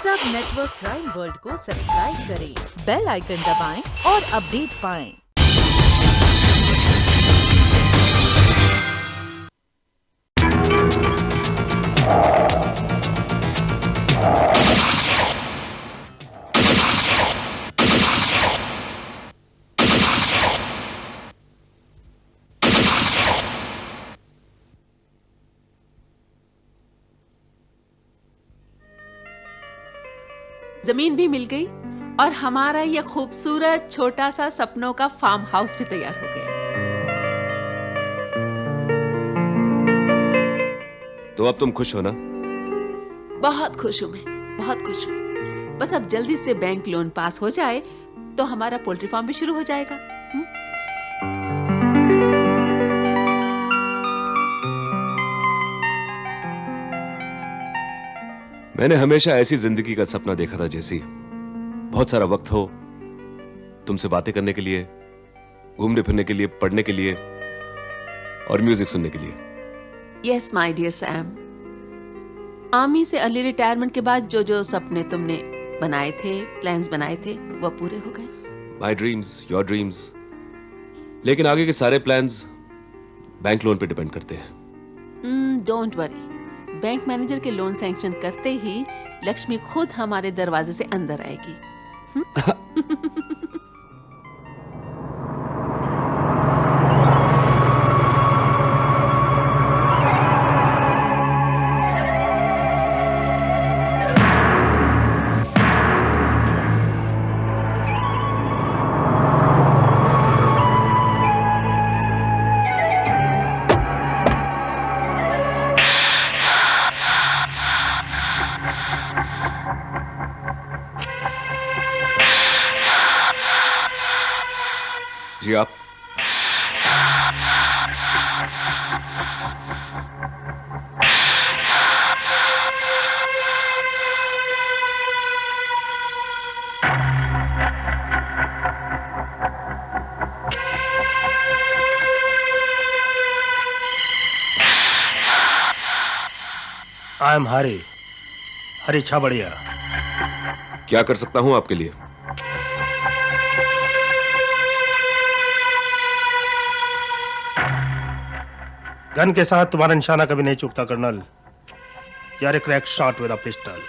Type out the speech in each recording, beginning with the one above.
सब network crime world को subscribe करें, बेल आइकन दबाएं और अपडेट पाएं। जमीन भी मिल गई और हमारा यह खूबसूरत छोटा सा सपनों का फार्म हाउस भी तैयार हो गया। तो अब तुम खुश हो ना? बहुत खुश हूं मैं, बहुत खुश हूं। बस अब जल्दी से बैंक लोन पास हो जाए तो हमारा पोल्ट्री फार्म भी शुरू हो जाएगा। मैंने हमेशा ऐसी जिंदगी का सपना देखा था जैसी बहुत सारा वक्त हो तुमसे बातें करने के लिए, घूमने फिरने के लिए, पढ़ने के लिए और म्यूजिक सुनने के लिए। Yes my dear Sam, army से अर्ली रिटायरमेंट के बाद जो जो सपने तुमने बनाए थे, प्लान्स बनाए थे, वो पूरे हो गए। My dreams, your dreams. लेकिन आगे के सारे प्लान्स बैंक लोन पे डिपेंड करते हैं। डोंट वरी, बैंक मैनेजर के लोन सैंक्शन करते ही लक्ष्मी खुद हमारे दरवाजे से अंदर आएगी। जी आप? आई एम हरी छाबड़िया। क्या कर सकता हूं आपके लिए? गन के साथ तुम्हारा निशाना कभी नहीं चूकता कर्नल। यार crack shot with a pistol.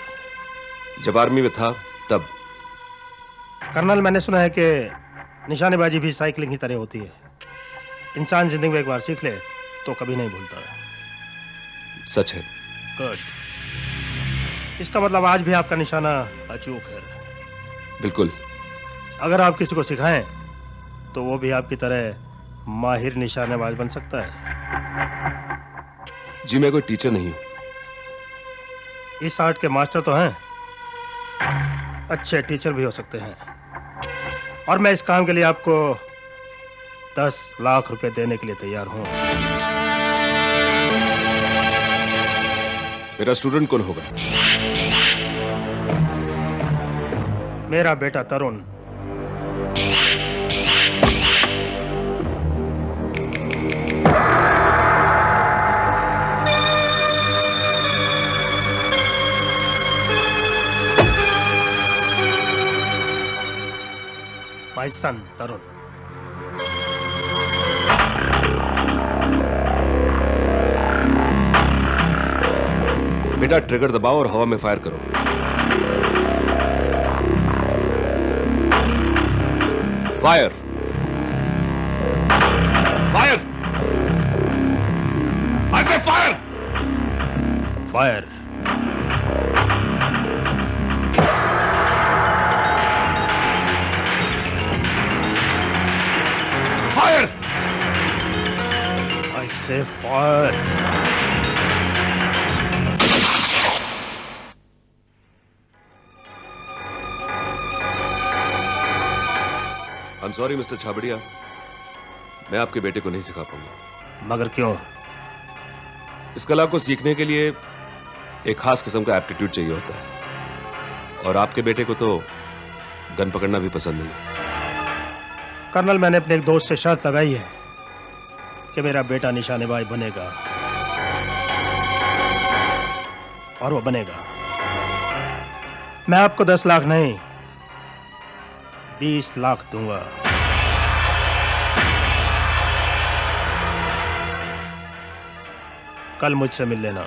जब आर्मी में था तब। कर्नल, मैंने सुना है कि निशानेबाजी भी साइकिलिंग की तरह होती है। इंसान जिंदगी में एक बार सीख ले तो कभी नहीं भूलता है। सच है। गुड। इसका मतलब आज भी आपका निशाना अचूक है। बिल्कुल। अगर आप किसी को सिखाएं तो वो भी आपकी तरह माहिर निशानेबाज बन सकता है। जी मैं कोई टीचर नहीं हूं। इस आर्ट के मास्टर तो हैं, अच्छे टीचर भी हो सकते हैं। और मैं इस काम के लिए आपको 10 लाख रुपए देने के लिए तैयार हूं। मेरा स्टूडेंट कौन होगा? मेरा बेटा तरुण। My son, तरुण। बेटा ट्रिगर दबाओ और हवा में फायर करो। Fire! Fire! I say fire! Fire! Fire! I say fire! I'm sorry mister Chhabria, मैं आपके बेटे को नहीं सिखा पाऊंगा। मगर क्यों? इस कला को सीखने के लिए एक खास किस्म का एप्टीट्यूड चाहिए होता है और आपके बेटे को तो गन पकड़ना भी पसंद नहीं। कर्नल, मैंने अपने एक दोस्त से शर्त लगाई है कि मेरा बेटा निशानेबाज बनेगा और वो बनेगा। मैं आपको 10 लाख नहीं 20 लाख दूंगा। कल मुझसे मिल लेना।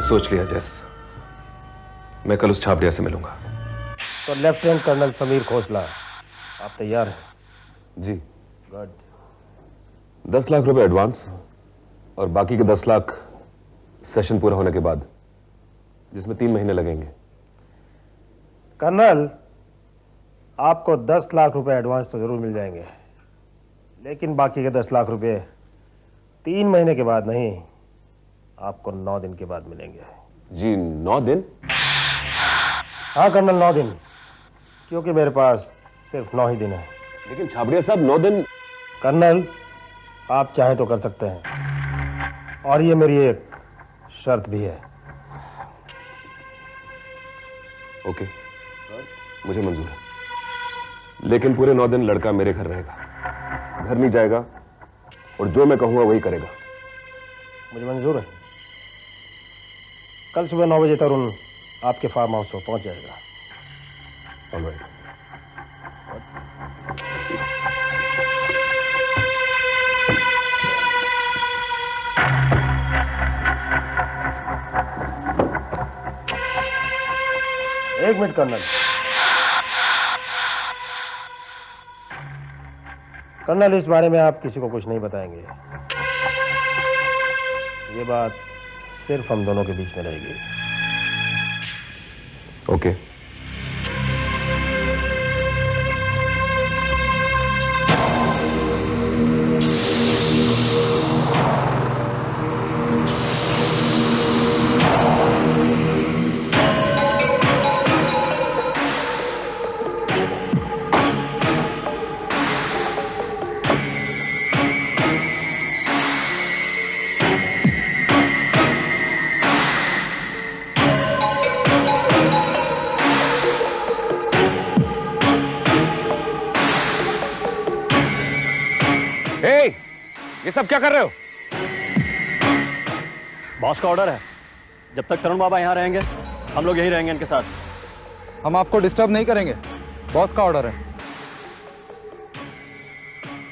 सोच लिया जैस, मैं कल उस छाबड़िया से मिलूंगा। तो लेफ्टिनेंट कर्नल समीर खोसला, आप तैयार हैं? जी। गुड। 10 लाख रुपए एडवांस और बाकी के 10 लाख सेशन पूरा होने के बाद, जिसमें 3 महीने लगेंगे। कर्नल, आपको 10 लाख रुपए एडवांस तो जरूर मिल जाएंगे, लेकिन बाकी के 10 लाख रुपए 3 महीने के बाद नहीं, आपको 9 दिन के बाद मिलेंगे। जी 9 दिन? हाँ कर्नल, 9 दिन, क्योंकि मेरे पास सिर्फ 9 ही दिन है। लेकिन छाबड़िया साहब 9 दिन। कर्नल, आप चाहें तो कर सकते हैं, और ये मेरी एक शर्त भी है। ओके, मुझे मंजूर है, लेकिन पूरे 9 दिन लड़का मेरे घर रहेगा, घर नहीं जाएगा, और जो मैं कहूंगा वही करेगा। मुझे मंजूर है। कल सुबह 9 बजे तरुण आपके फार्म हाउस पर पहुंच जाएगा। ऑलराइट। एक मिनट कर्नल। कर्नल, इस बारे में आप किसी को कुछ नहीं बताएंगे। ये बात सिर्फ हम दोनों के बीच में रहेगी। ओके। ये सब क्या कर रहे हो? बॉस का ऑर्डर है, जब तक तरुण बाबा यहाँ रहेंगे हम लोग यहीं रहेंगे इनके साथ। हम आपको डिस्टर्ब नहीं करेंगे, बॉस का ऑर्डर है।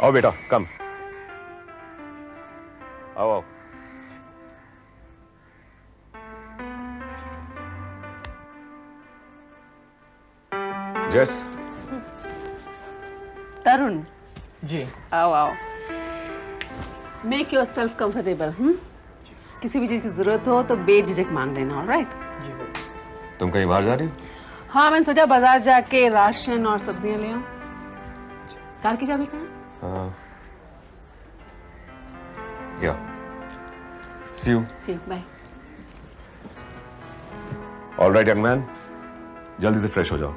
आओ बेटा, कम आओ आओ। जैस, तरुण, जी आओ आओ। Make your self comfortable. किसी भी चीज की जरूरत हो तो बेझिझक मांग लेना, ऑलराइट? जी सर। तुम कहीं बाहर जा रही हो? हाँ, मैंने सोचा बाजार जाके राशन और सब्जियां ले आऊं। कार की चाबी कहाँ है? या see you. See you, bye. Alright young man, जल्दी से फ्रेश हो जाओ।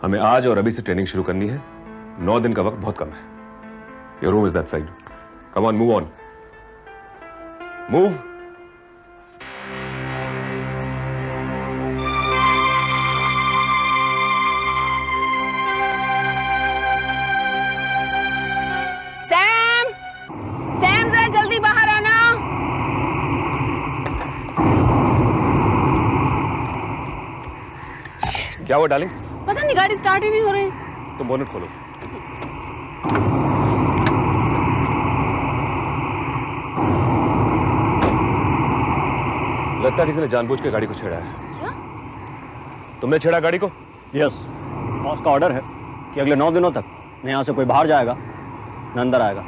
हमें आज और अभी से ट्रेनिंग शुरू करनी है। 9 दिन का वक्त बहुत कम है। Your room is that side. Come on, move on, move. Sam, Sam जरा जल्दी बाहर आना। क्या हुआ डार्लिंग? पता नहीं गाड़ी स्टार्ट ही नहीं हो रही। तुम बोनट खोलो। लगता है किसी ने जानबूझ के गाड़ी को छेड़ा है। क्या? तुमने छेड़ा गाड़ी को? यस, बॉस का ऑर्डर है कि अगले 9 दिनों तक न यहाँ से कोई बाहर जाएगा न अंदर आएगा।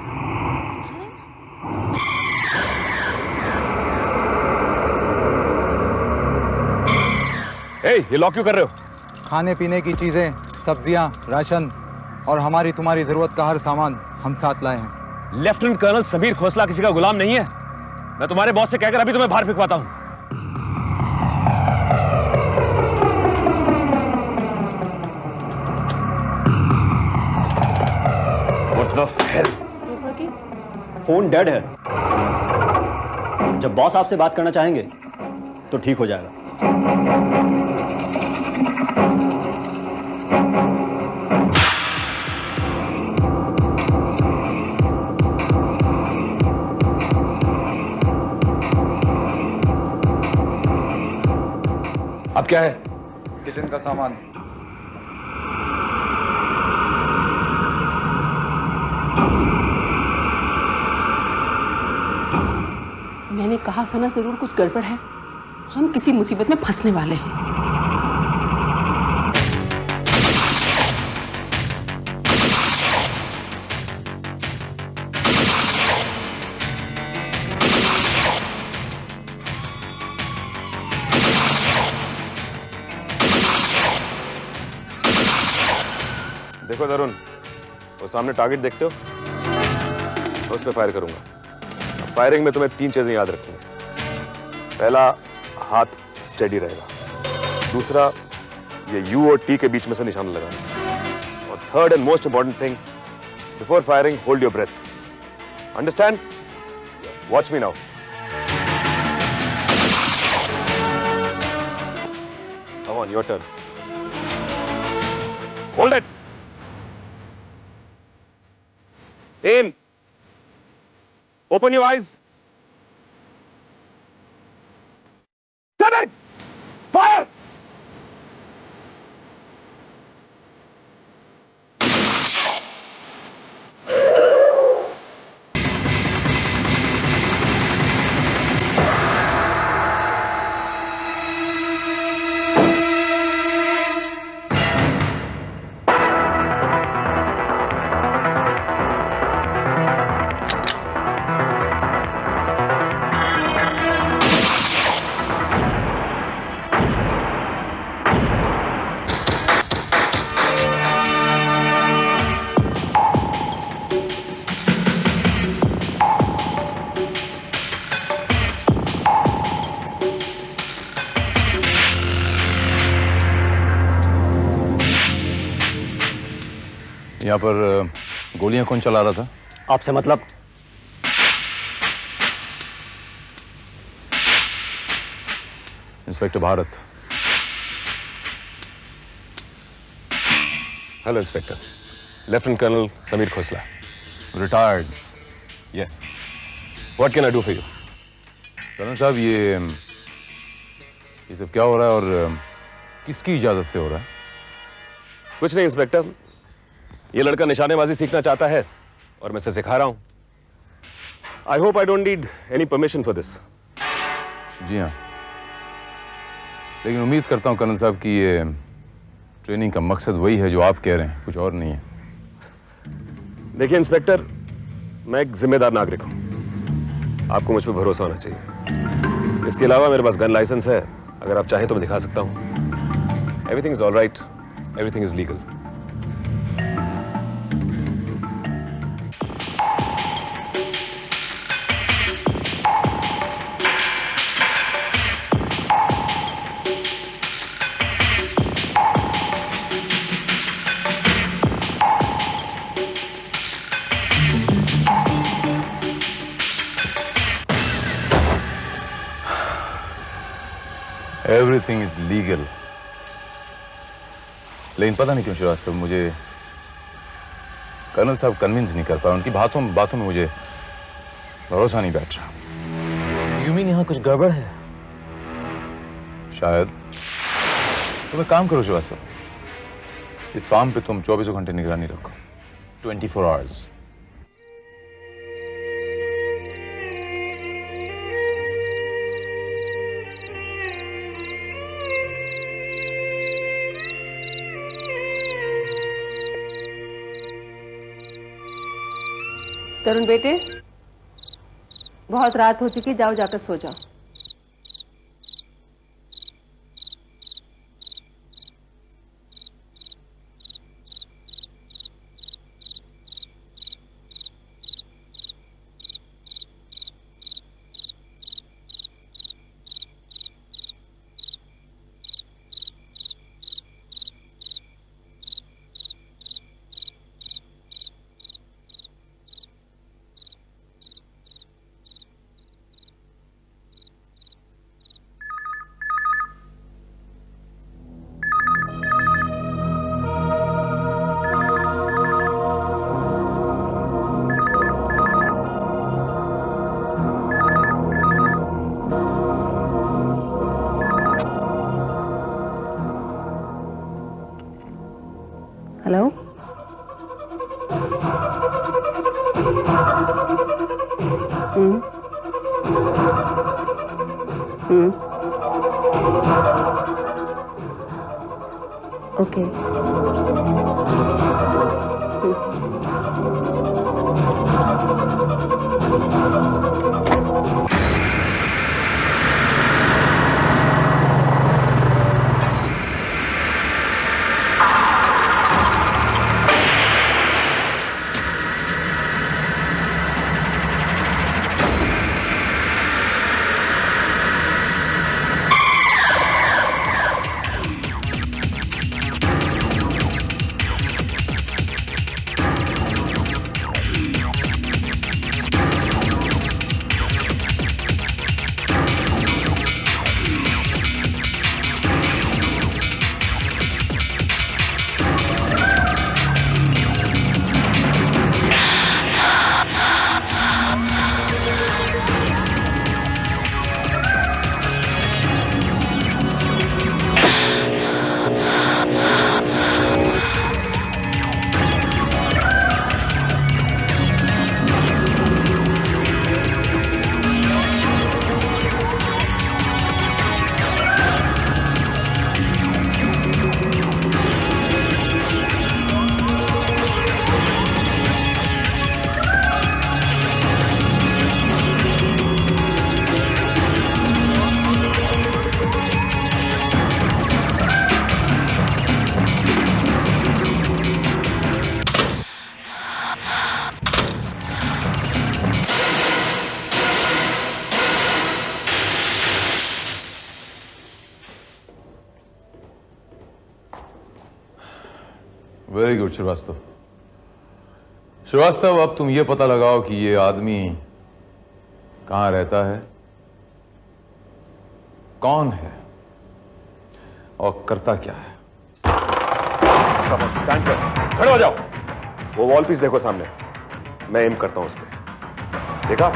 ये लॉक क्यों कर रहे हो? खाने पीने की चीजें, सब्जियां, राशन और हमारी तुम्हारी जरूरत का हर सामान हम साथ लाए हैं। लेफ्टिनेंट कर्नल समीर खोसला किसी का गुलाम नहीं है। मैं तुम्हारे बॉस से कहकर अभी तुम्हें बाहर फिकवाता हूं। What the hell? Phone dead है। जब बॉस आपसे बात करना चाहेंगे तो ठीक हो जाएगा। अब क्या है? किचन का सामान। मैंने कहा था ना, जरूर कुछ गड़बड़ है। हम किसी मुसीबत में फंसने वाले हैं। देखो तरुण, वो सामने टारगेट देखते हो? मैं उस पर फायर करूंगा। फायरिंग में तुम्हें 3 चीजें याद रखनी है। पहला, हाथ स्टेडी रहेगा। दूसरा, ये यू और टी के बीच में से निशान लगाना। और third and most important thing, before firing hold your breath. Understand? Watch me now. Come on, your turn. Hold it. Aim. Open your eyes. Set it. Fire. यहाँ पर गोलियां कौन चला रहा था? आपसे मतलब? Inspector Bharat. Hello inspector, lieutenant colonel Sameer Khosla. Retired? Yes. What can I do for you? Colonel साहब, ये सब क्या हो रहा है और किसकी इजाजत से हो रहा है? कुछ नहीं इंस्पेक्टर, ये लड़का निशानेबाजी सीखना चाहता है और मैं इसे सिखा रहा हूं। I hope I don't need any permission for this. जी हाँ, लेकिन उम्मीद करता हूं कर्नल साहब कि ये ट्रेनिंग का मकसद वही है जो आप कह रहे हैं, कुछ और नहीं है। देखिए इंस्पेक्टर, मैं एक जिम्मेदार नागरिक हूं। आपको मुझ पर भरोसा होना चाहिए। इसके अलावा मेरे पास गन लाइसेंस है, अगर आप चाहें तो मैं दिखा सकता हूं। Everything is all right, everything is legal. Everything is legal. लेकिन पता नहीं क्यों श्रीवास्तव, मुझे कर्नल साहब कन्विंस नहीं कर पाए। उनकी बातों में मुझे भरोसा नहीं बैठ रहा। यू मीन यहाँ कुछ गड़बड़ है? शायद। तुम एक काम करो श्रीवास्तव, इस फार्म पे तुम 24 घंटे निगरानी रखो, 24 आवर्स। तरुण बेटे, बहुत रात हो चुकी, जाओ जाकर सो जाओ। Hello, okay. Very good Srivastava. Srivastava, अब तुम ये पता लगाओ कि ये आदमी कहां रहता है, कौन है और करता क्या है। स्टैंड पर खड़े हो जाओ। वो वॉल पीस देखो सामने, मैं एम करता हूं उस पर। देखा?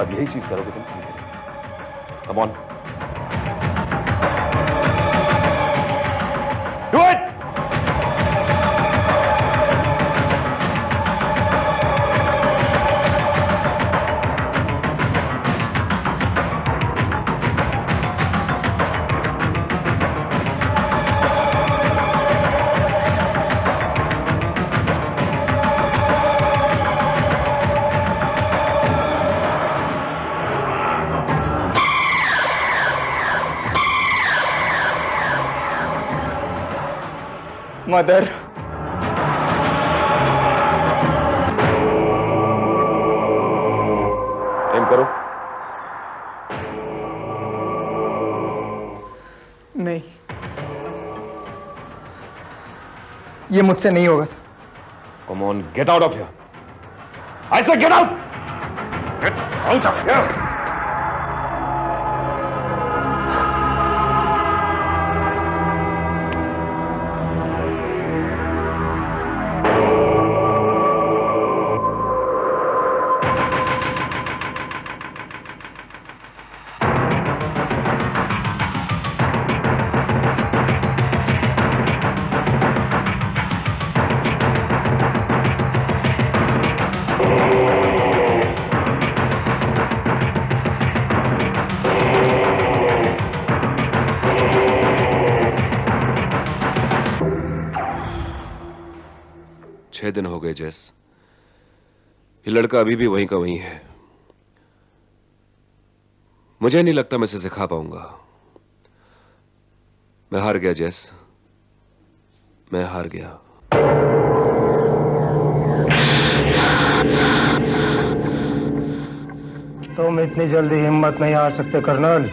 अब यही चीज करोगे तुम। Come on, do it. Mother. Aim करो। नहीं, ये मुझसे नहीं होगा sir. Come on, get out of here. I said get out. Get out of here. छह दिन हो गए जैस, ये लड़का अभी भी वहीं का वहीं है। मुझे नहीं लगता मैं इसे सिखा पाऊंगा। मैं हार गया जैस, मैं हार गया। तुम इतनी जल्दी हिम्मत नहीं हार सकते कर्नल।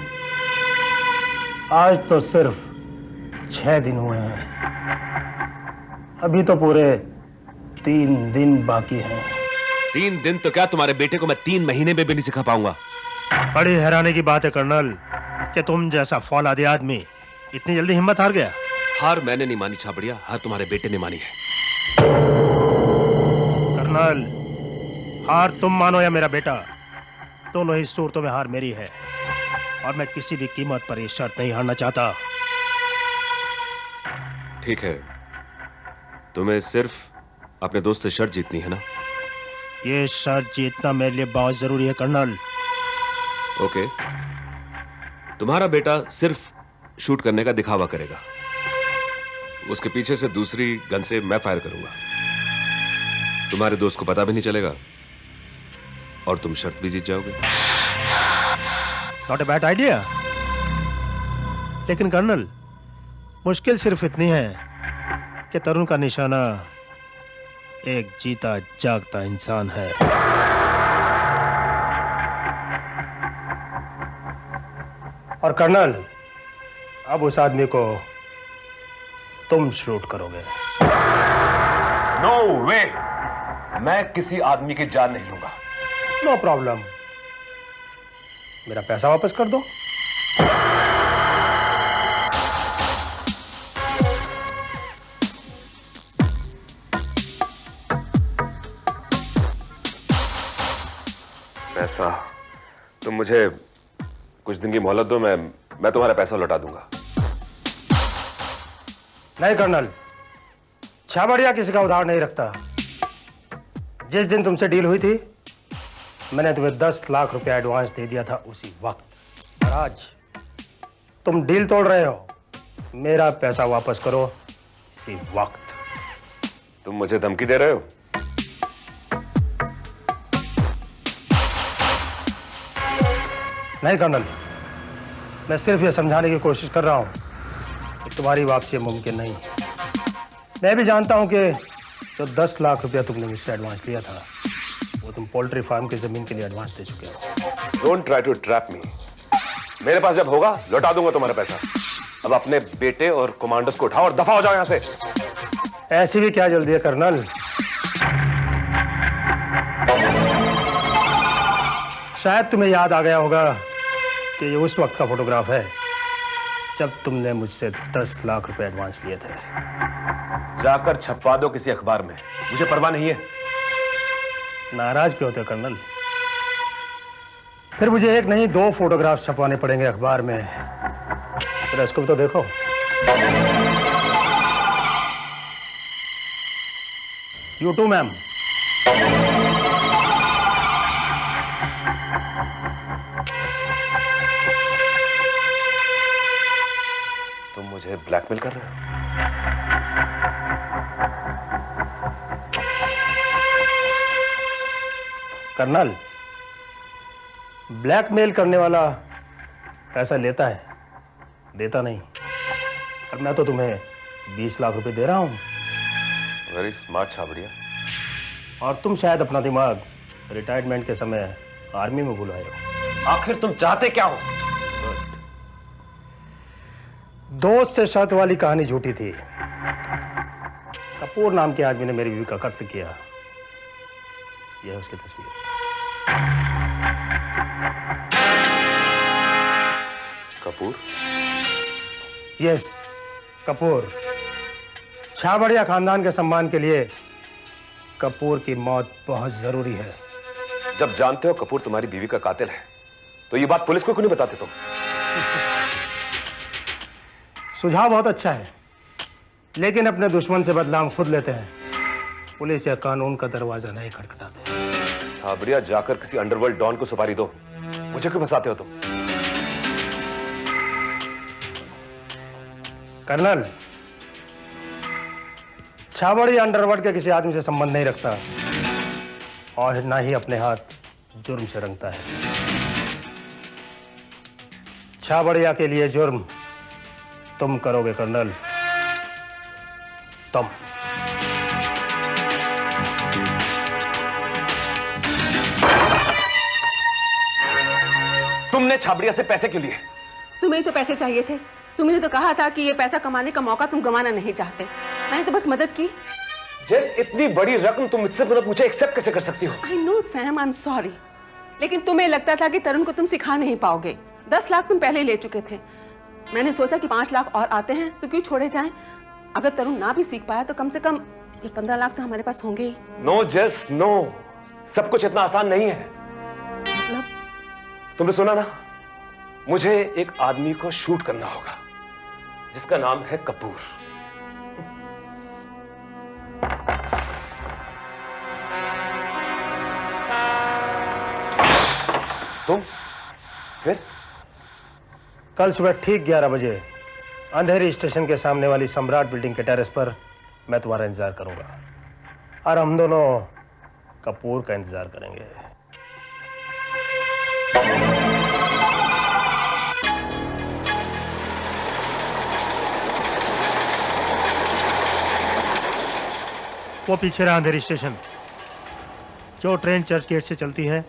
आज तो सिर्फ 6 दिन हुए हैं, अभी तो पूरे 3 दिन बाकी हैं। 3 दिन तो क्या, तुम्हारे बेटे को मैं 3 महीने में भी नहीं सिखा पाऊंगा। बड़ी हैरानी की बात है कर्नल कि तुम जैसा फौलादी आदमी इतनी जल्दी हिम्मत हार गया। हार मैंने नहीं मानी छाबड़िया, हार तुम्हारे बेटे ने मानी है। कर्नल, हार तुम मानो या मेरा बेटा, दोनों ही सूरतों में हार मेरी है और मैं किसी भी कीमत पर यह शर्त नहीं हारना चाहता। ठीक है, तुम्हें सिर्फ अपने दोस्त से शर्त जीतनी है ना? ये शर्त जीतना मेरे लिए बहुत जरूरी है कर्नल। ओके, तुम्हारा बेटा सिर्फ शूट करने का दिखावा करेगा, उसके पीछे से दूसरी गन से मैं फायर करूंगा। तुम्हारे दोस्त को पता भी नहीं चलेगा और तुम शर्त भी जीत जाओगे। नॉट ए बैड आइडिया, लेकिन कर्नल मुश्किल सिर्फ इतनी है कि तरुण का निशाना एक जीता जागता इंसान है। और कर्नल, अब उस आदमी को तुम शूट करोगे। नो वे, मैं किसी आदमी की जान नहीं लूंगा। नो प्रॉब्लम, मेरा पैसा वापस कर दो। पैसा? तुम मुझे कुछ दिन की मोहलत दो, मैं तुम्हारा पैसा लौटा दूंगा। नहीं कर्नल, छाबड़िया किसी का उधार नहीं रखता। जिस दिन तुमसे डील हुई थी मैंने तुम्हें 10 लाख रुपया एडवांस दे दिया था उसी वक्त। और आज तुम डील तोड़ रहे हो, मेरा पैसा वापस करो इसी वक्त। तुम मुझे धमकी दे रहे हो? नहीं कर्नल, मैं सिर्फ यह समझाने की कोशिश कर रहा हूं कि तुम्हारी वापसी मुमकिन नहीं। मैं भी जानता हूं कि जो 10 लाख रुपया तुमने मुझसे एडवांस लिया था वो तुम पोल्ट्री फार्म की जमीन के लिए एडवांस दे चुके हो। डोंट ट्राई टू ट्रैप मी। मेरे पास जब होगा लौटा दूंगा तुम्हारा पैसा। अब अपने बेटे और कमांडर्स को उठाओ और दफा हो जाओ यहां से। ऐसी भी क्या जल्दी है कर्नल? शायद तुम्हें याद आ गया होगा कि ये उस वक्त का फोटोग्राफ है जब तुमने मुझसे 10 लाख रुपए एडवांस लिए थे। जाकर छपवा दो किसी अखबार में, मुझे परवाह नहीं है। नाराज क्यों होते कर्नल? फिर मुझे एक नहीं 2 फोटोग्राफ छपवाने पड़ेंगे अखबार में। फिर इसको भी तो देखो। You too ma'am. तुम मुझे ब्लैकमेल कर रहे हो? कर्नल, ब्लैकमेल करने वाला पैसा लेता है, देता नहीं। और मैं तो तुम्हें 20 लाख रुपए दे रहा हूं। Very smart Chhabria. और तुम शायद अपना दिमाग रिटायरमेंट के समय आर्मी में बुलाए हो। आखिर तुम चाहते क्या हो? दोस्त से शर्त वाली कहानी झूठी थी। कपूर नाम के आदमी ने मेरी बीवी का कत्ल किया। यह है उसकी तस्वीर। कपूर? यस, कपूर। छाबड़िया खानदान के सम्मान के लिए कपूर की मौत बहुत जरूरी है। जब जानते हो कपूर तुम्हारी बीवी का कातिल है, तो ये बात पुलिस को क्यों नहीं बताते तुम? सुझाव बहुत अच्छा है, लेकिन अपने दुश्मन से बदला हम खुद लेते हैं। पुलिस या कानून का दरवाजा नहीं खटखटाते। छाबड़िया, जाकर किसी अंडरवर्ल्ड डॉन को सुपारी दो। मुझे क्यों फंसाते हो तुम? कर्नल, छाबड़िया अंडरवर्ल्ड के किसी आदमी से संबंध नहीं रखता और ना ही अपने हाथ जुर्म से रंगता है। छाबड़िया के लिए जुर्म तुम करोगे कर्नल, तुम। तुमने छाबड़िया से पैसे क्यों लिए? तुम्हें तो पैसे चाहिए थे। तुमने तो कहा था कि ये पैसा कमाने का मौका तुम गंवाना नहीं चाहते। मैंने तो बस मदद की। जैस, इतनी बड़ी रकम तुम मुझसे बिना पूछे एक्सेप्ट कैसे कर सकती हो? I know Sam, I am sorry, लेकिन तुम्हें लगता था कि तरुण को तुम सिखा नहीं पाओगे। 10 लाख तुम पहले ही ले चुके थे। मैंने सोचा कि 5 लाख और आते हैं तो क्यों छोड़े जाएं। अगर तरुण ना भी सीख पाया तो कम से कम ये 15 लाख तो हमारे पास होंगे ही। नो जेस, नो। सब कुछ इतना आसान नहीं है। मतलब? तुमने सुना ना, मुझे एक आदमी को शूट करना होगा जिसका नाम है कपूर। तुम फिर कल सुबह ठीक 11 बजे अंधेरी स्टेशन के सामने वाली सम्राट बिल्डिंग के टेरेस पर मैं तुम्हारा इंतजार करूंगा और हम दोनों कपूर का इंतजार करेंगे। वो पीछे रहा अंधेरी स्टेशन। जो ट्रेन चर्च गेट से चलती है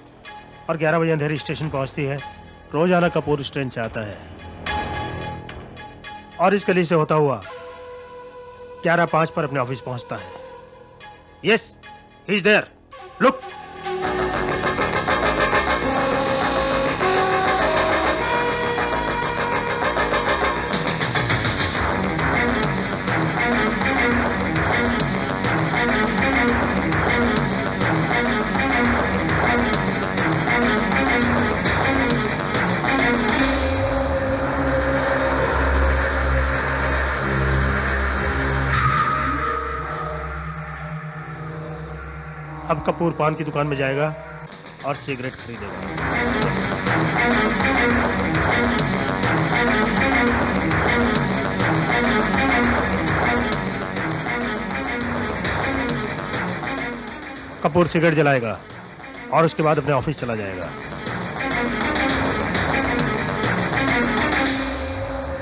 और 11 बजे अंधेरी स्टेशन पहुंचती है, रोजाना कपूर इस ट्रेन से आता है और इस गली से होता हुआ 11:05 पर अपने ऑफिस पहुंचता है। Yes, he is there, look. अब कपूर पान की दुकान में जाएगा और सिगरेट खरीदेगा। कपूर सिगरेट जलाएगा और उसके बाद अपने ऑफिस चला जाएगा।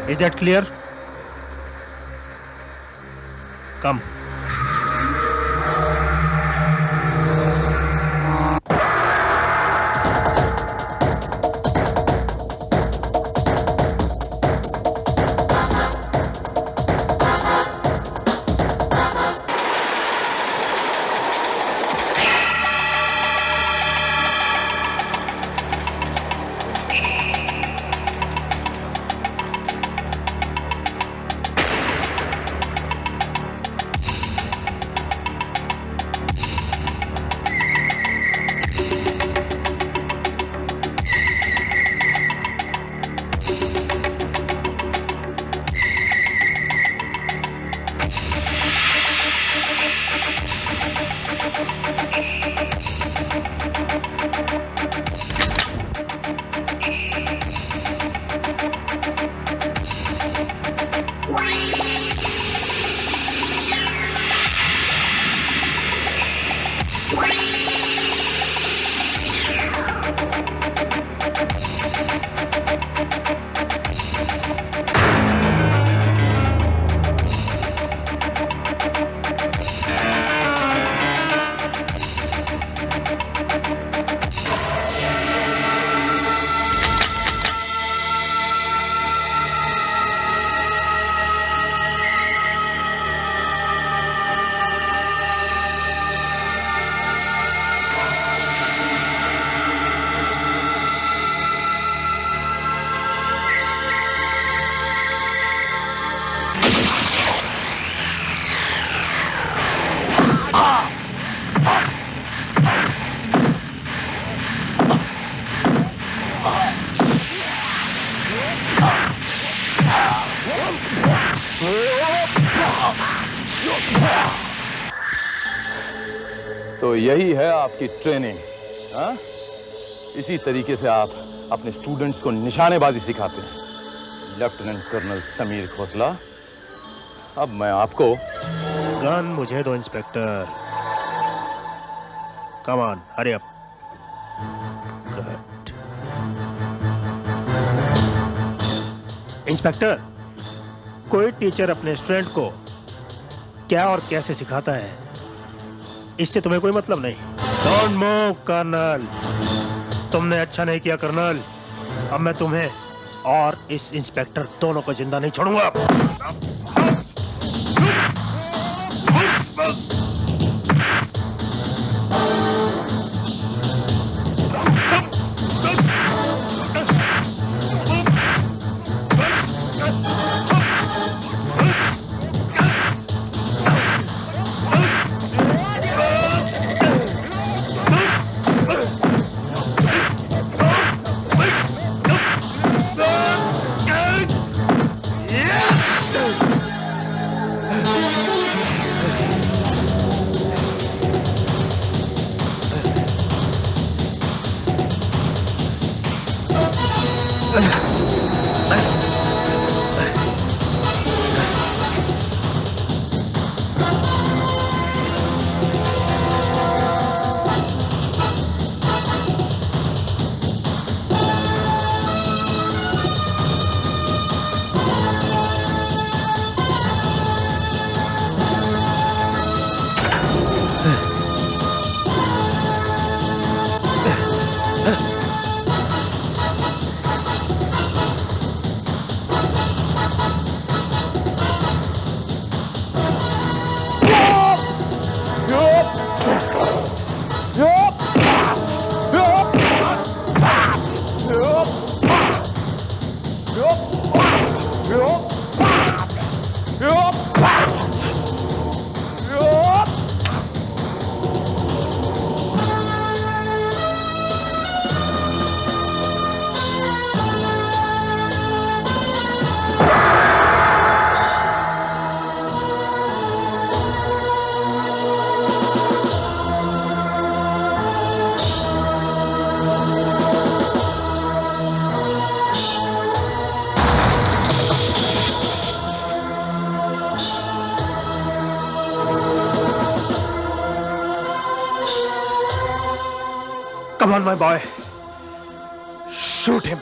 Is that clear? कम। तो यही है आपकी ट्रेनिंग, हाँ? इसी तरीके से आप अपने स्टूडेंट्स को निशानेबाजी सिखाते हैं। लेफ्टिनेंट कर्नल समीर खोसला, अब मैं आपको गन मुझे दो inspector. Come on, hurry up. Good. Inspector, कोई टीचर अपने स्टूडेंट को क्या और कैसे सिखाता है, इससे तुम्हें कोई मतलब नहीं। Don't move colonel. तुमने अच्छा नहीं किया कर्नल। अब मैं तुम्हें और इस इंस्पेक्टर दोनों को जिंदा नहीं छोड़ूंगा। Come on, my boy. Shoot him.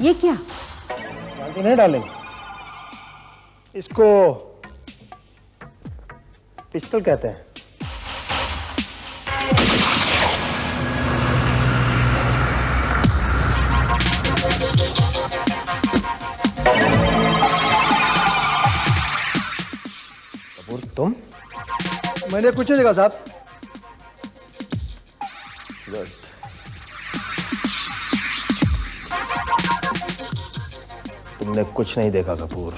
ये क्या? जानती नहीं डार्लिंग, इसको पिस्टल कहते हैं। कपूर, तुम? मैंने कुछ नहीं देखा साहब। तुमने कुछ नहीं देखा कपूर।